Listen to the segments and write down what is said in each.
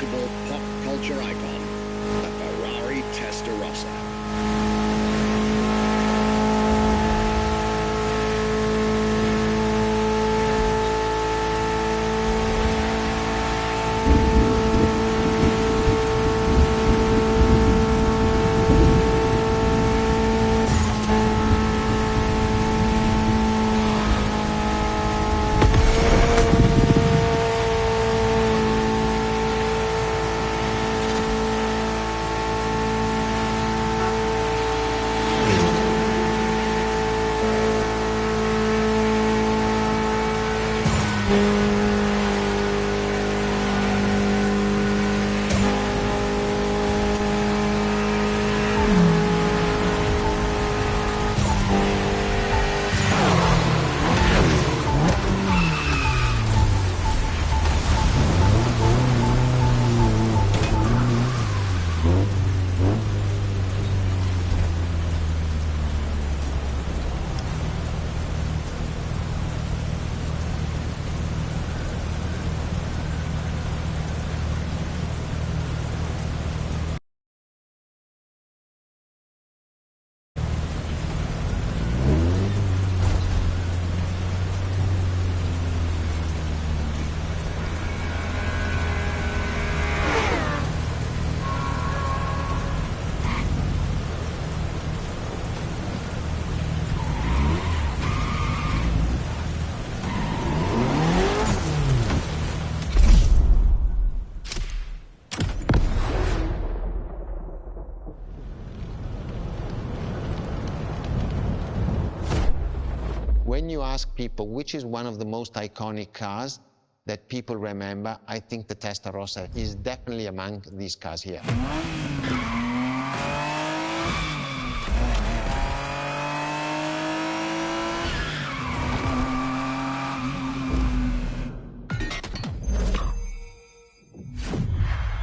unmistakable pop culture icon, the Ferrari Testarossa. When you ask people which is one of the most iconic cars that people remember, I think the Testarossa is definitely among these cars here.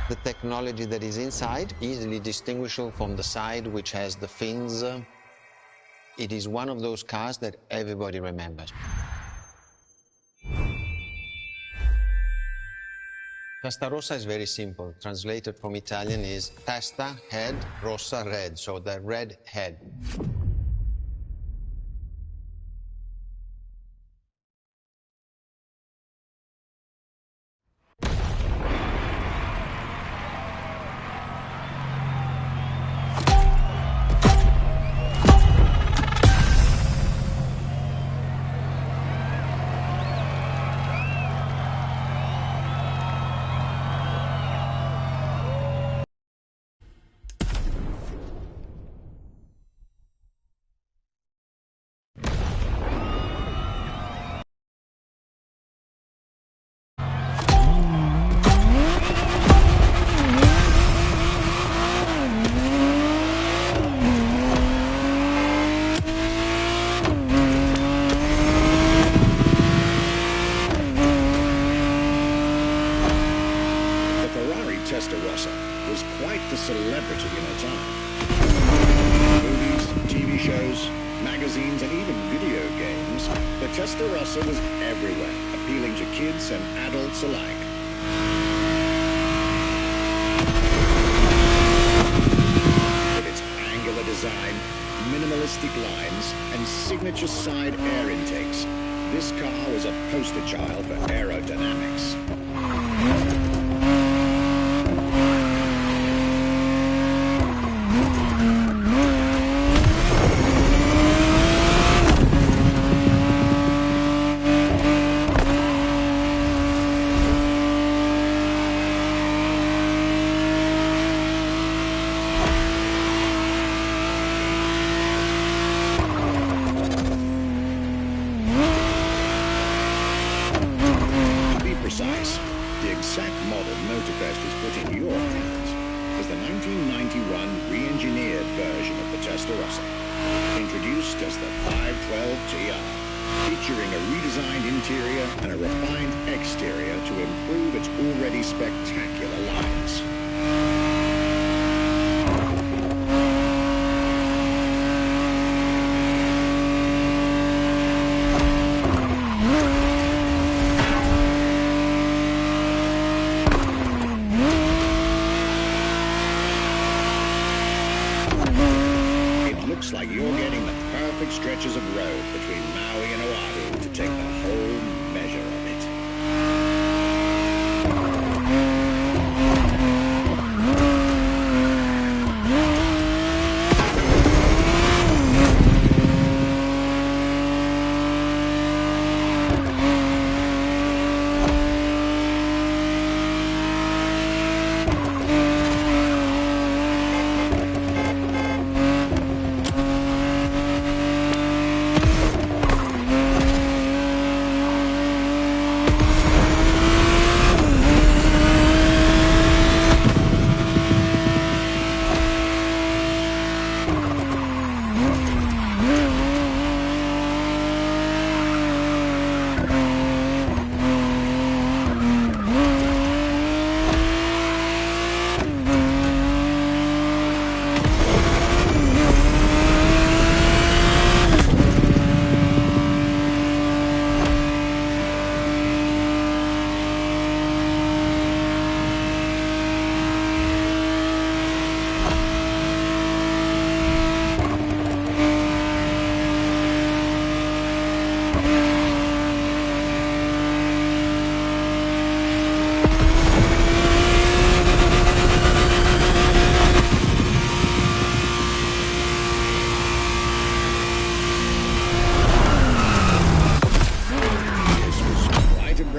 The technology that is inside, easily distinguishable from the side which has the fins. It is one of those cars that everybody remembers. Testarossa is very simple. Translated from Italian is testa, head, rossa, red, so the red head. Testarossa was quite the celebrity in her time. Movies, TV shows, magazines, and even video games, the Testarossa was everywhere, appealing to kids and adults alike. With its angular design, minimalistic lines, and signature side air intakes, this car was a poster child for aerodynamics. The exact model Motorfest has put in your hands is the 1991 re-engineered version of the Testarossa, introduced as the 512TR, featuring a redesigned interior and a refined exterior to improve its already spectacular lines.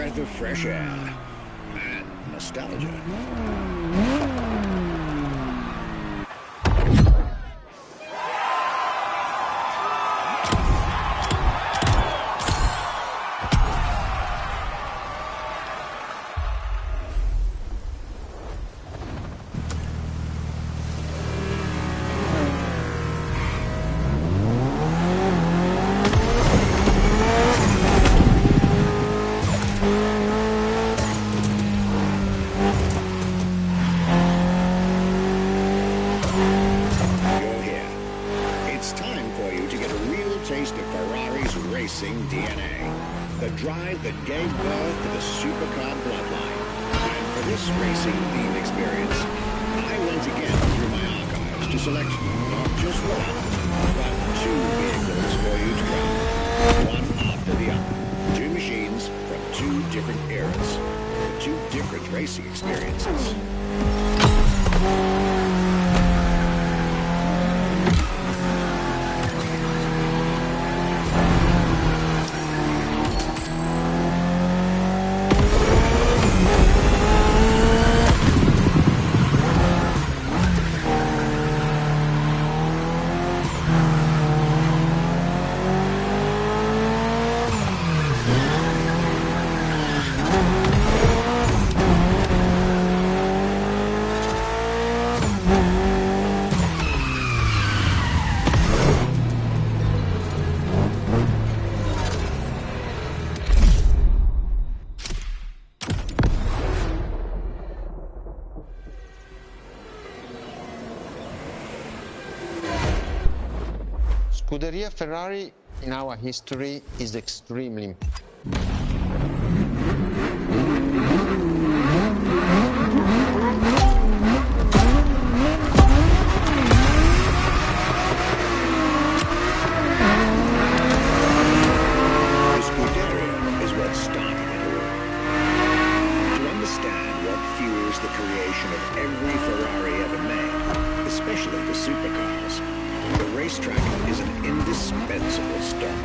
breath of fresh air and nostalgia. Taste of Ferrari's racing DNA, the drive that gave birth to the supercar bloodline. And for this racing-themed experience, I went again through my archives to select not just one, but two vehicles for you to drive, one after the other. Two machines from two different eras, for two different racing experiences. Scuderia Ferrari in our history is extremely important. The creation of every Ferrari ever made, especially the supercars. The racetrack is an indispensable stop.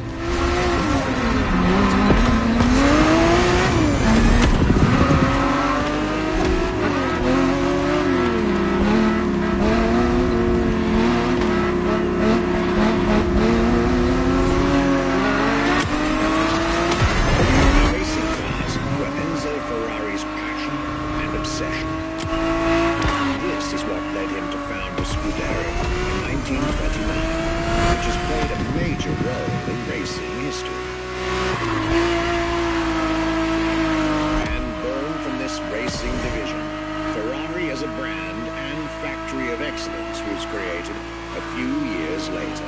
Excellence was created a few years later.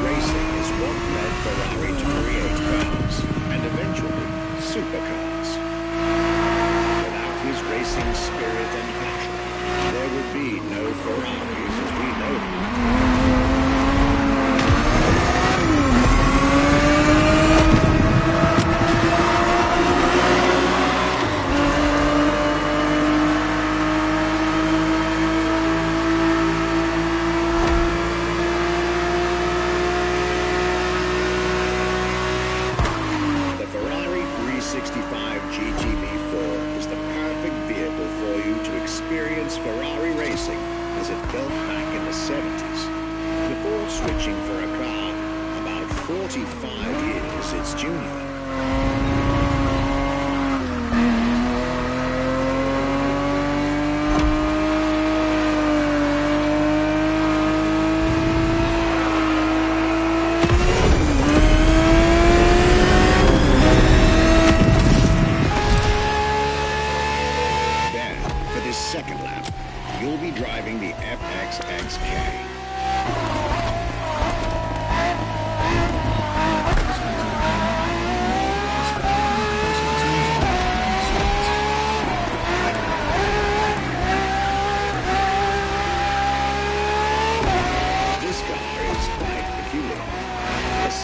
Racing is what led Ferrari to create cars and eventually supercars. Without his racing spirit and passion, there would be no Ferraris as we know them. Ferrari racing as it felt back in the 70s. Before switching for a car about 45 years its junior. Second lap, you'll be driving the FXXK.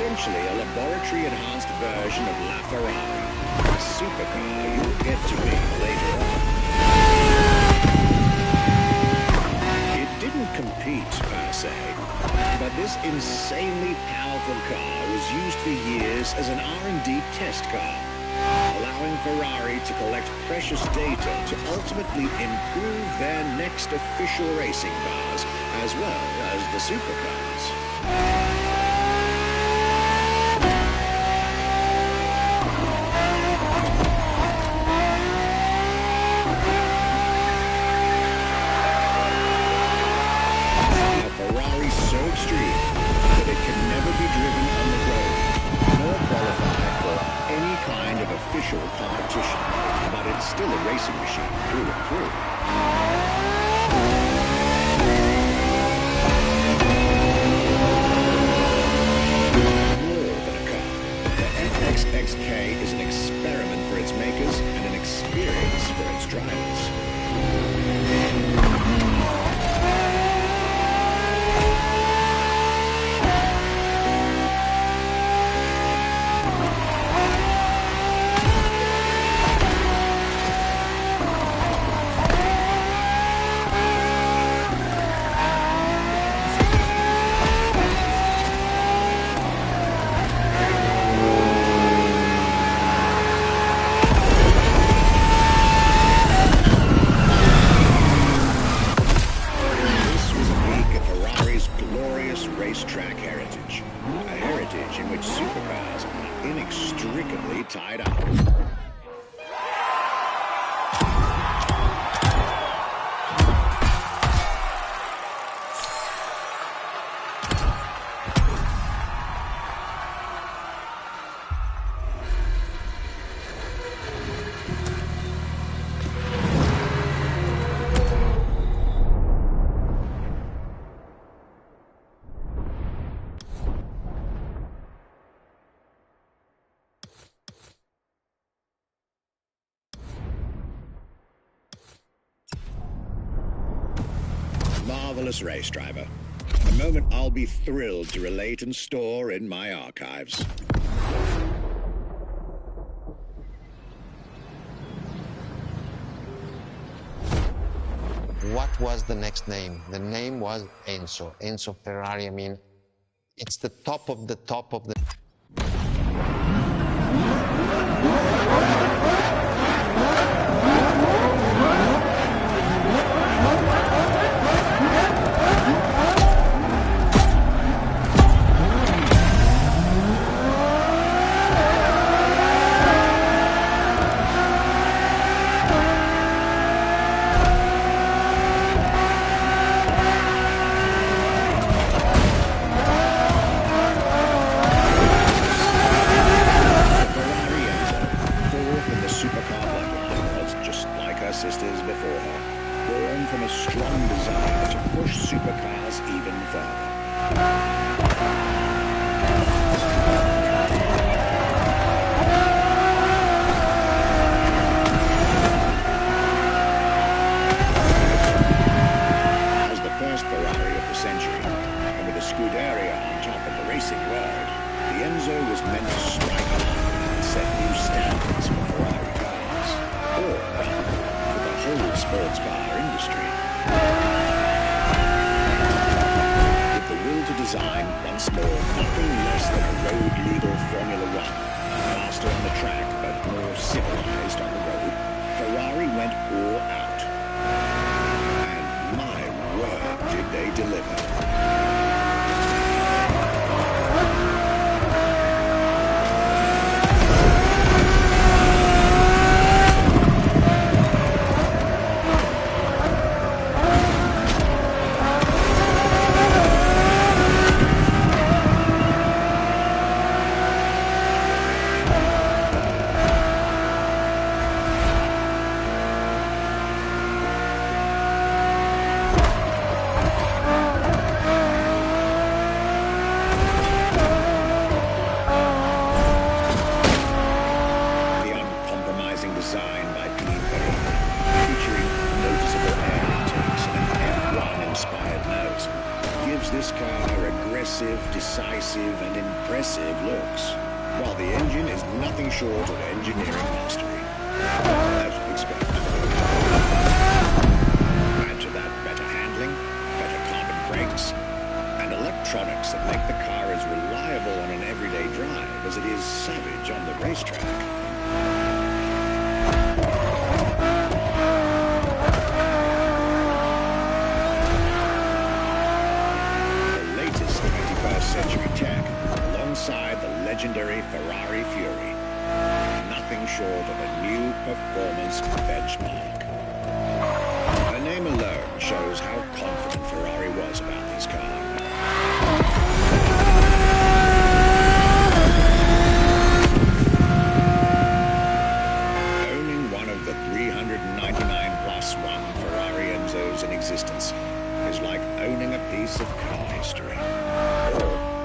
essentially a laboratory-enhanced version of La Ferrari, a supercar you'll get to meet later on. It didn't compete, per se, but this insanely powerful car was used for years as an R&D test car, allowing Ferrari to collect precious data to ultimately improve their next official racing cars, as well as the supercars. So extreme that it can never be driven on the road, nor qualify for any kind of official competition, but it's still a racing machine through and through. More than a car, the FXXK is an experiment for its makers and an experience for its drivers. Racetrack heritage, a heritage in which supercars are inextricably tied up. Marvelous race driver. A moment I'll be thrilled to relate and store in my archives. What was the next name? The name was Enzo. Enzo Ferrari, I mean, it's the top of the top of the... sisters before her, born from a strong desire to push supercars even further. As the first Ferrari of the century, and with a Scuderia on top of the racing world, the Enzo was meant to strike hard and set new standards for Ferrari cars. Or, whole sports car industry. With the will to design, once more, nothing less than a road-legal Formula One. Faster on the track, but more civilized on the road, Ferrari went all out. And my word, did they deliver. decisive and impressive looks, while the engine is nothing short of engineering mastery, as you'd expect. Add to that better handling, better carbon brakes, and electronics that make the car as reliable on an everyday drive as it is savage on the racetrack. Century tech alongside the legendary Ferrari Fury. Nothing short of a new performance benchmark. The name alone shows how confident Ferrari was about this car. Owning one of the 399 plus one Ferrari Enzos in existence is like owning a piece of car history. Or,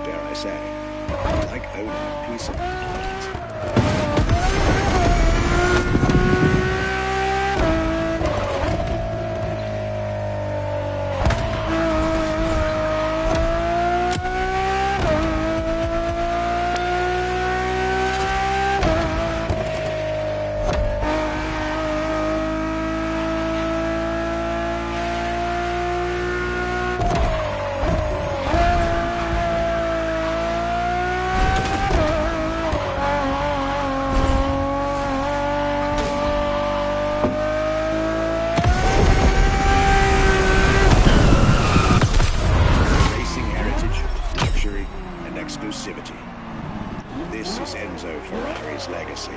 dare I say, like owning a piece of art. This is Enzo Ferrari's legacy.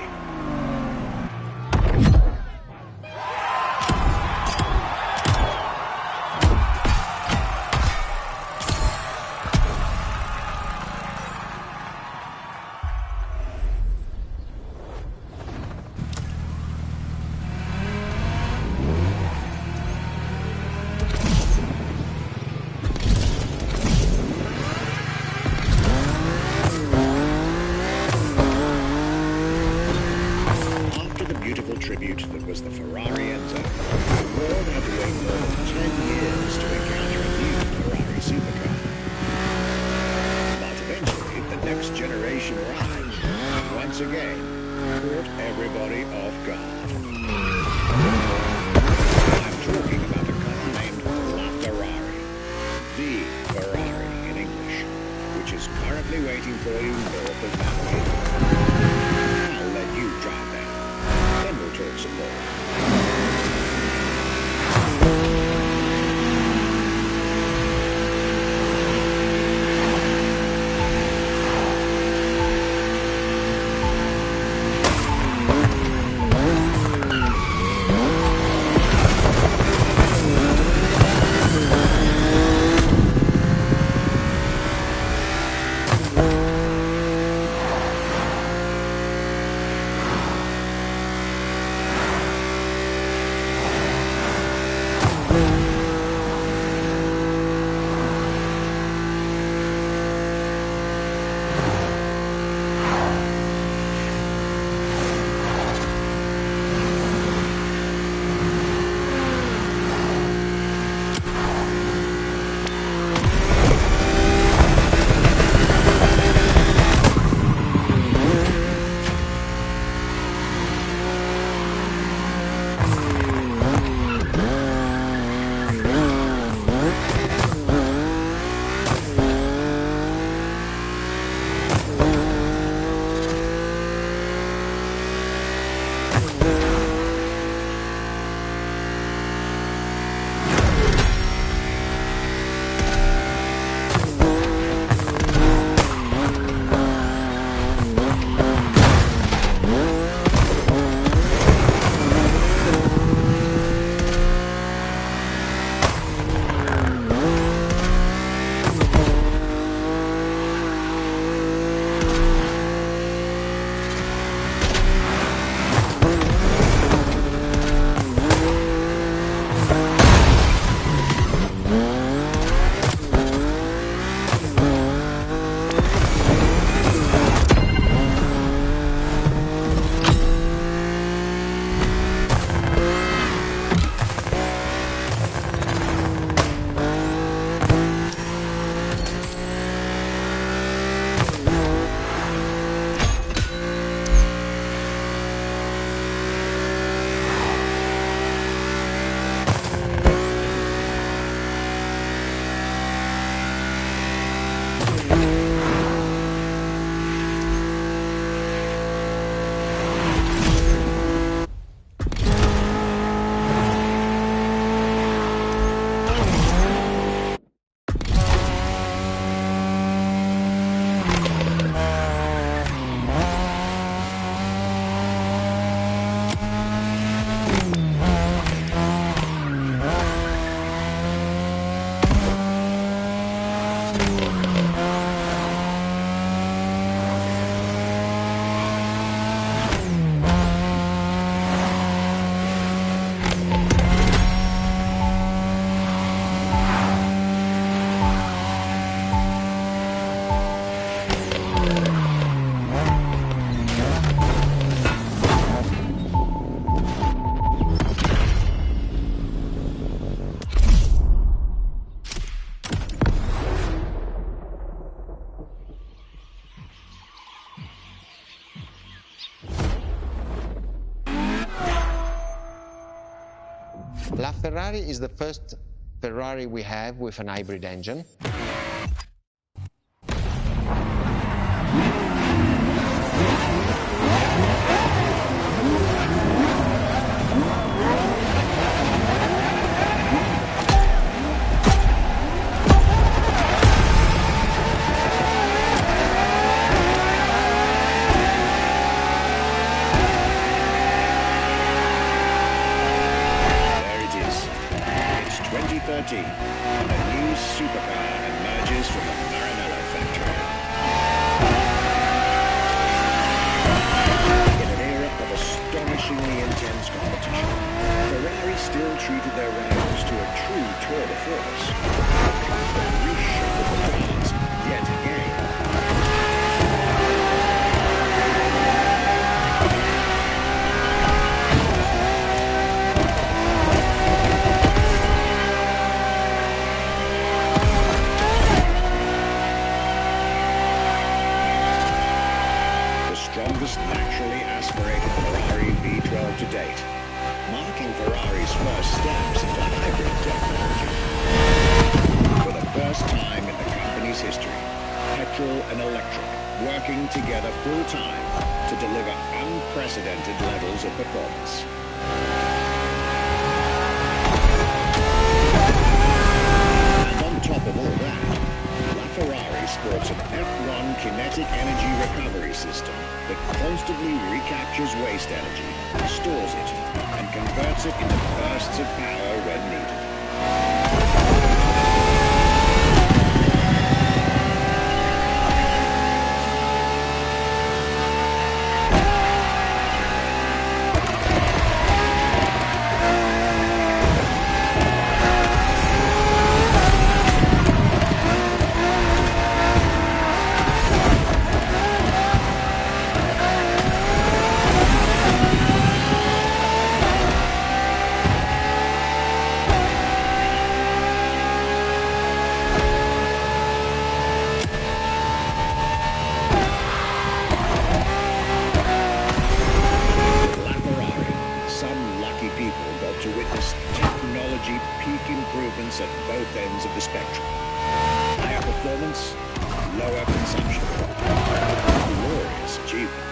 Tribute that was the Ferrari Enzo, the world had to wait more than 10 years to encounter a new Ferrari supercar. But eventually, the next generation arrived, and once again, caught everybody off guard. I'm talking about a car named La Ferrari, the Ferrari in English, which is currently waiting for you north of Napoli. I'll let you drive there. Then we'll talk some more. LaFerrari is the first Ferrari we have with an hybrid engine. And a new supercar emerges from the Maranello factory. In an era of astonishingly intense competition, Ferrari still treated their rivals to a true tour de force. They reshuffled the cards yet again. Naturally aspirated Ferrari V12 to date, marking Ferrari's first steps into hybrid technology. For the first time in the company's history, petrol and electric working together full-time to deliver unprecedented levels of performance. And on top of all that, LaFerrari sports an F1 kinetic energy recovery system that constantly recaptures waste energy, stores it, and converts it into bursts of power when needed. Improvements at both ends of the spectrum. Higher performance, lower consumption. Glorious achievement.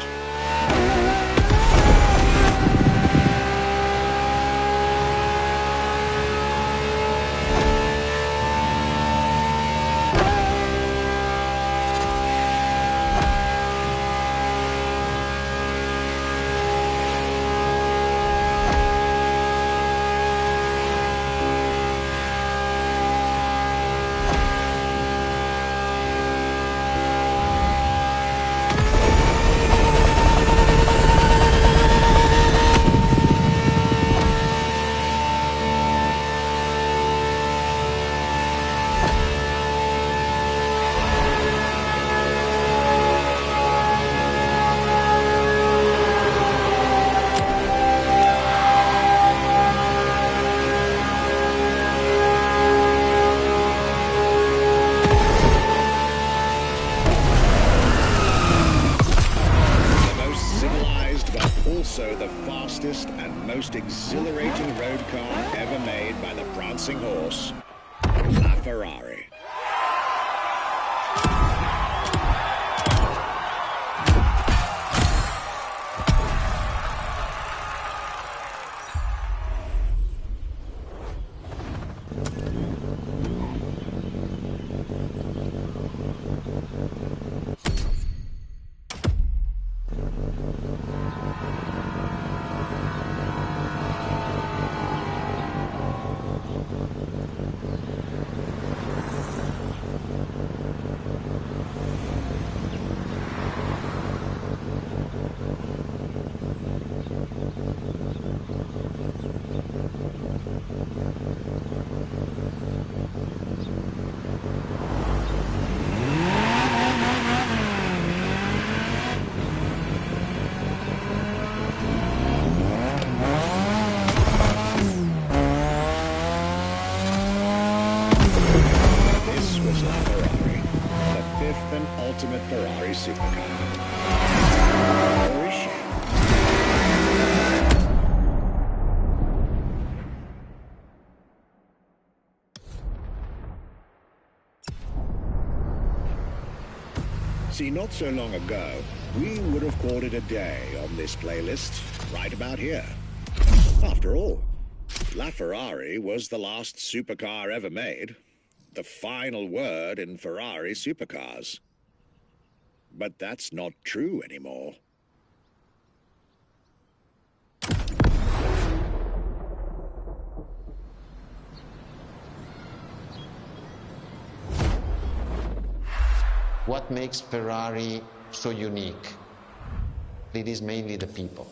Also the fastest and most exhilarating road car ever made by the prancing horse, LaFerrari. Ultimate Ferrari supercar. Or is she? not so long ago, we would have called it a day on this playlist, right about here. After all, LaFerrari was the last supercar ever made, the final word in Ferrari supercars. But that's not true anymore. What makes Ferrari so unique? It is mainly the people.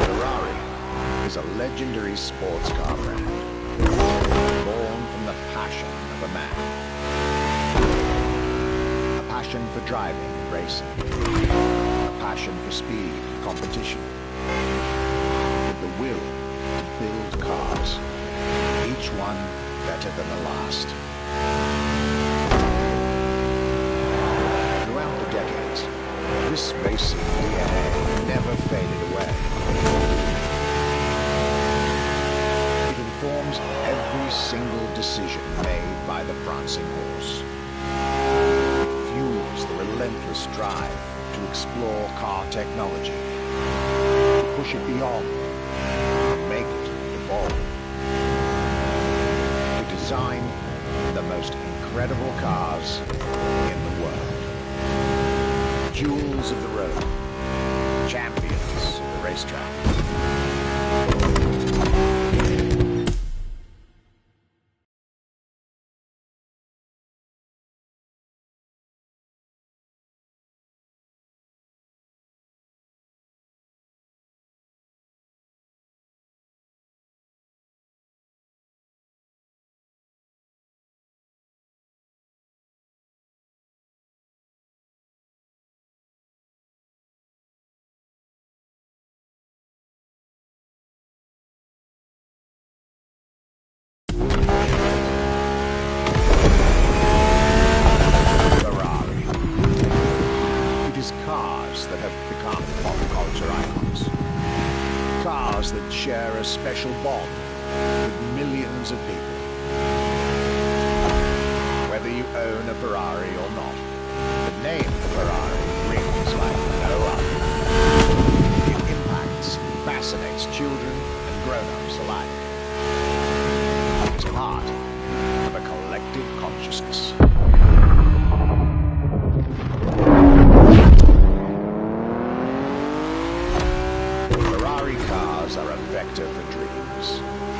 Ferrari is a legendary sports car brand, born from the passion of a man. A passion for driving and racing. A passion for speed and competition. With the will to build cars, each one better than the last. Throughout the decades, this racing DNA never faded away. It informs every single decision made by the prancing horse. It fuels the relentless drive to explore car technology, to push it beyond, to make it evolve, to design the most incredible cars in the world. Jewels of the road, champions of the racetrack. Cars that have become pop culture icons. Cars that share a special bond with millions of people. Whether you own a Ferrari or not, the name Ferrari rings like no other. It impacts and fascinates children and grown-ups alike. It's part of a collective consciousness. Are a vector for dreams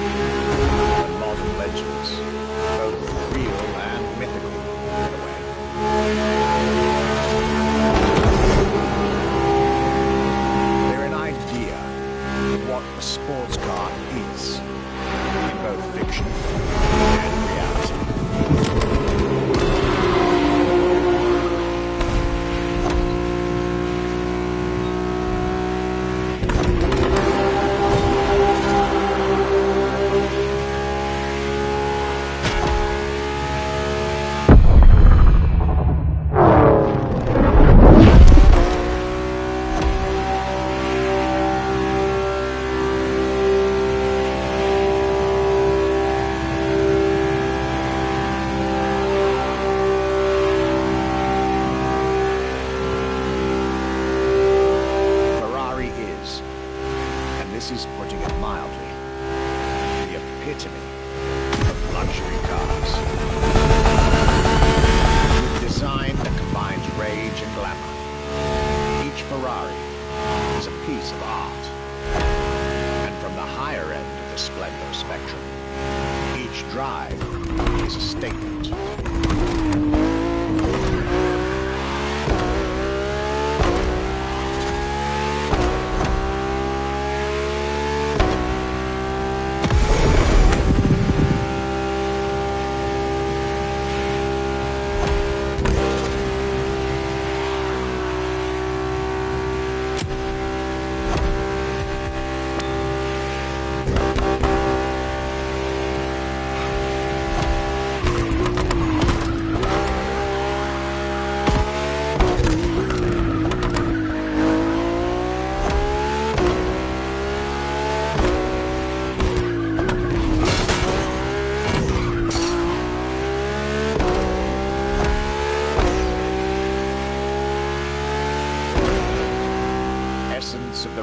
and modern legends, both real and mythical in a way. They're an idea of what a sports car is in both fiction and reality.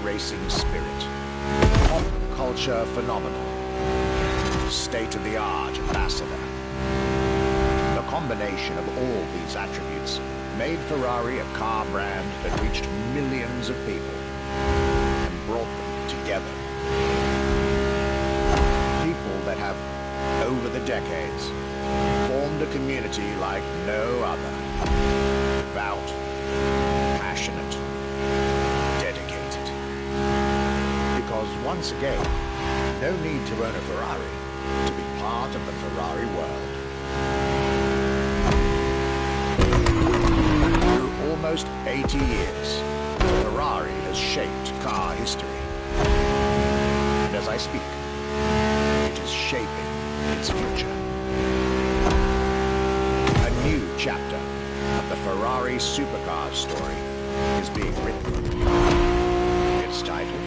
racing spirit, pop culture phenomenon, state-of-the-art ambassador. The combination of all these attributes made Ferrari a car brand that reached millions of people and brought them together. People that have, over the decades, formed a community like no other. Devout, passionate, dedicated. Because once again, no need to own a Ferrari to be part of the Ferrari world. Through almost 80 years, Ferrari has shaped car history. And as I speak, it is shaping its future. A new chapter of the Ferrari supercar story is being written. It's titled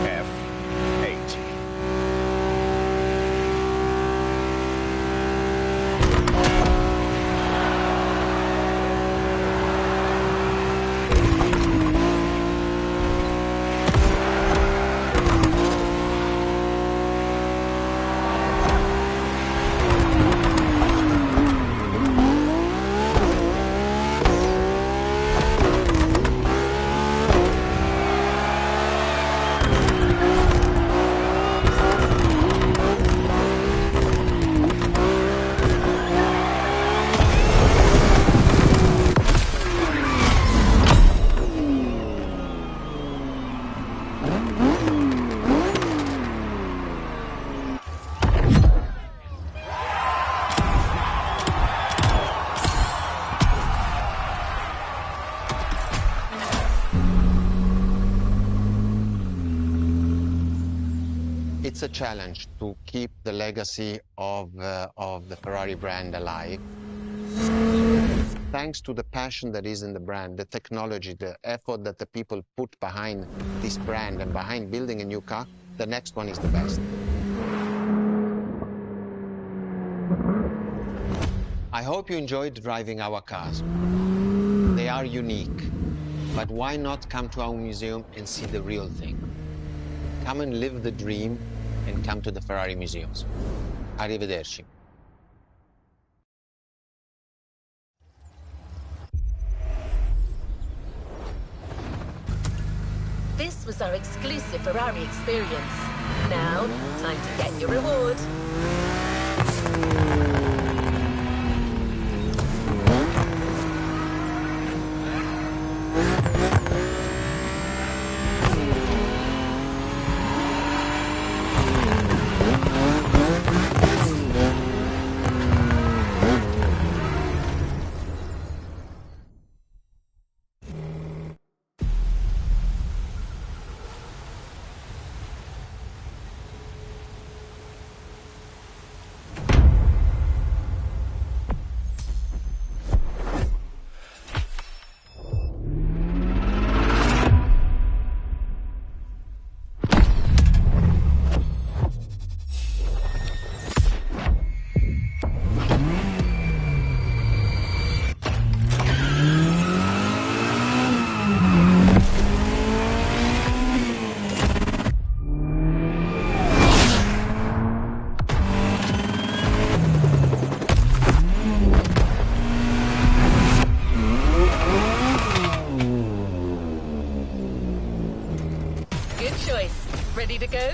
F80. It's a challenge to keep the legacy of the Ferrari brand alive. Thanks to the passion that is in the brand, the technology, the effort that the people put behind this brand and behind building a new car, the next one is the best. I hope you enjoyed driving our cars. They are unique, but why not come to our museum and see the real thing? Come and live the dream and come to the Ferrari museums. Arrivederci. This was our exclusive Ferrari experience. Now, time to get your reward. Ready to go?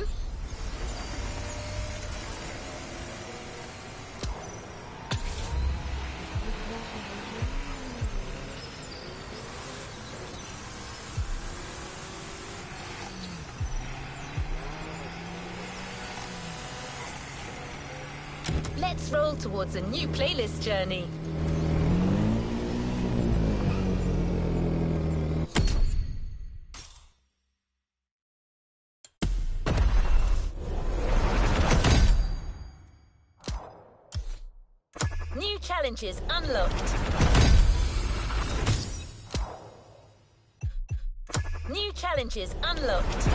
Let's roll towards a new playlist journey. New challenges unlocked. New challenges unlocked.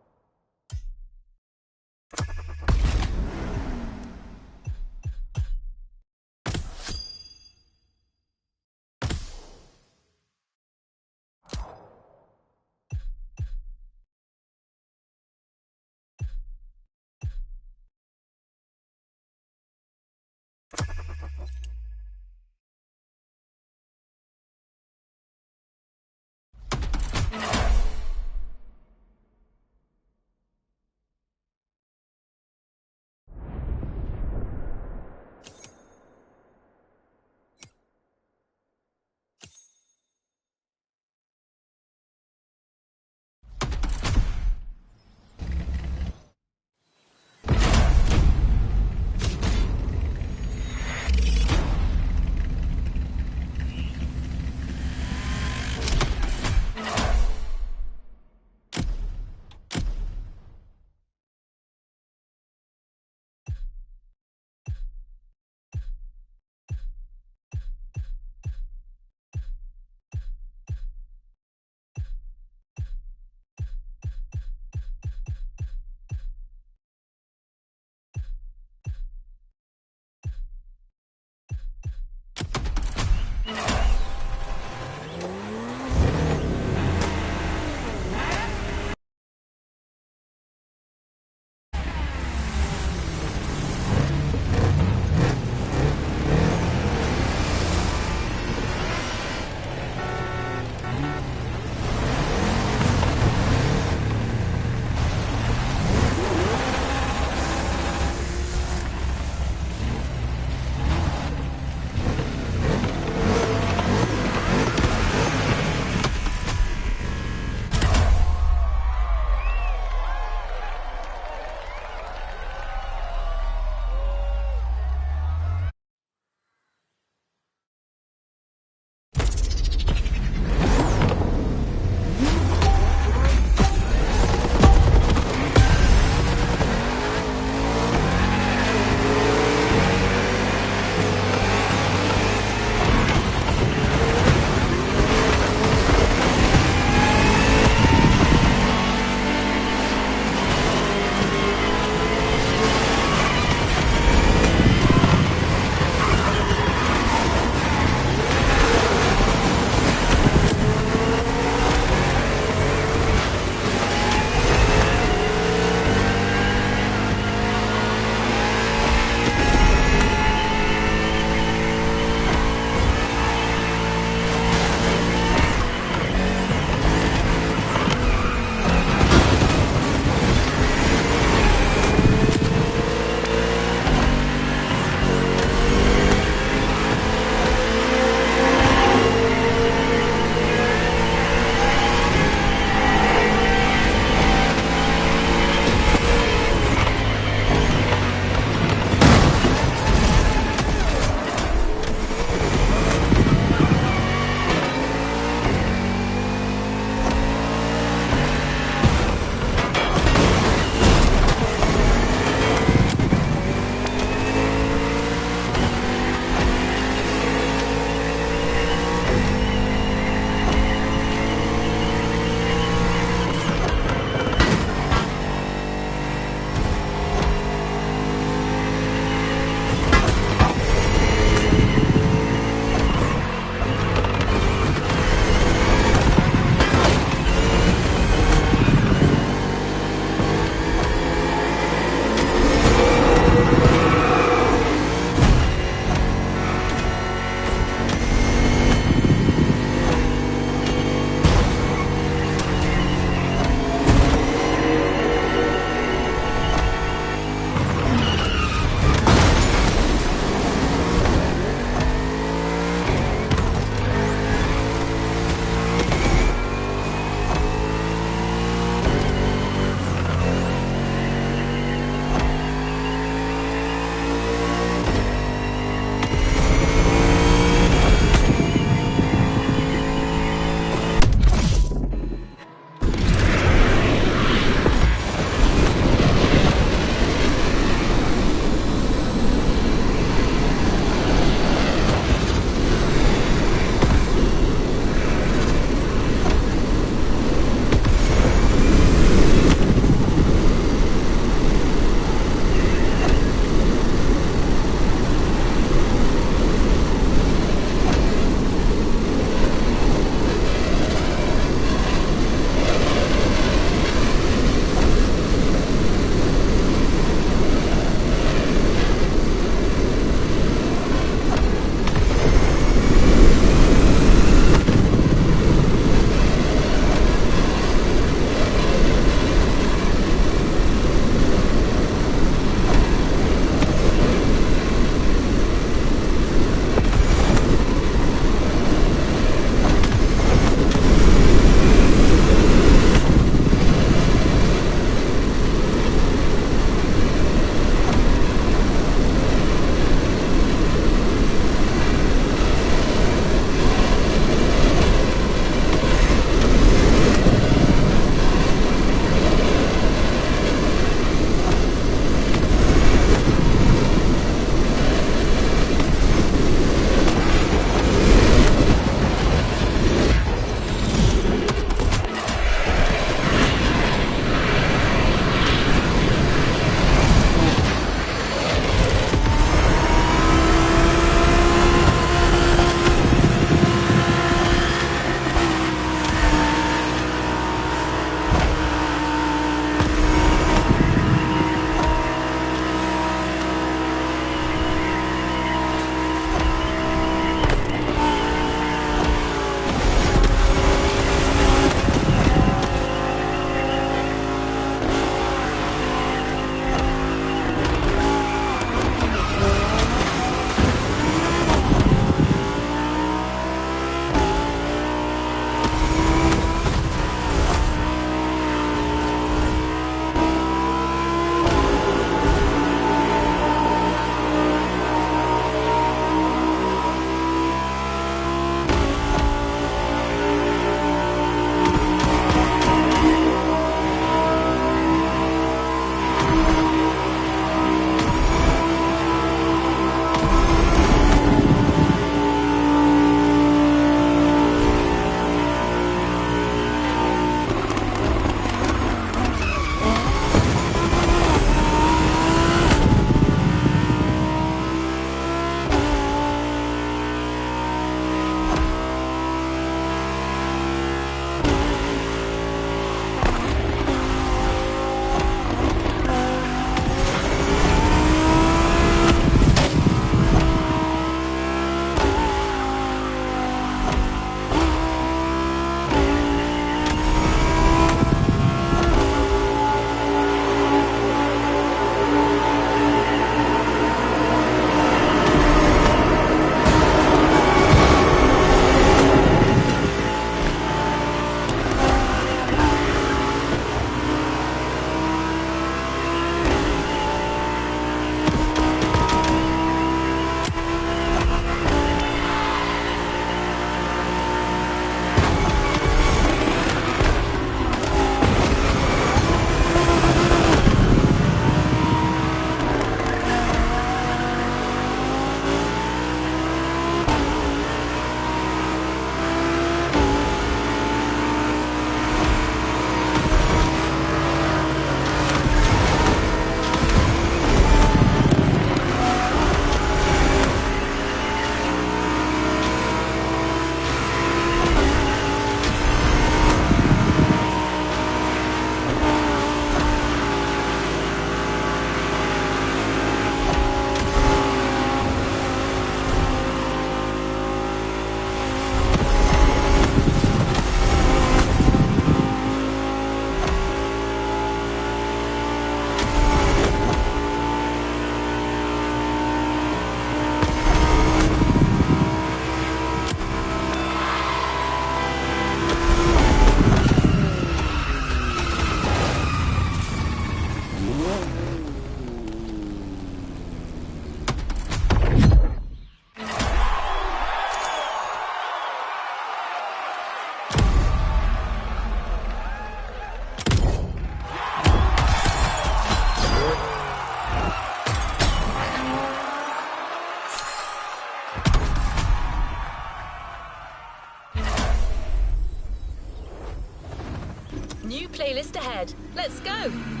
ahead. Let's go.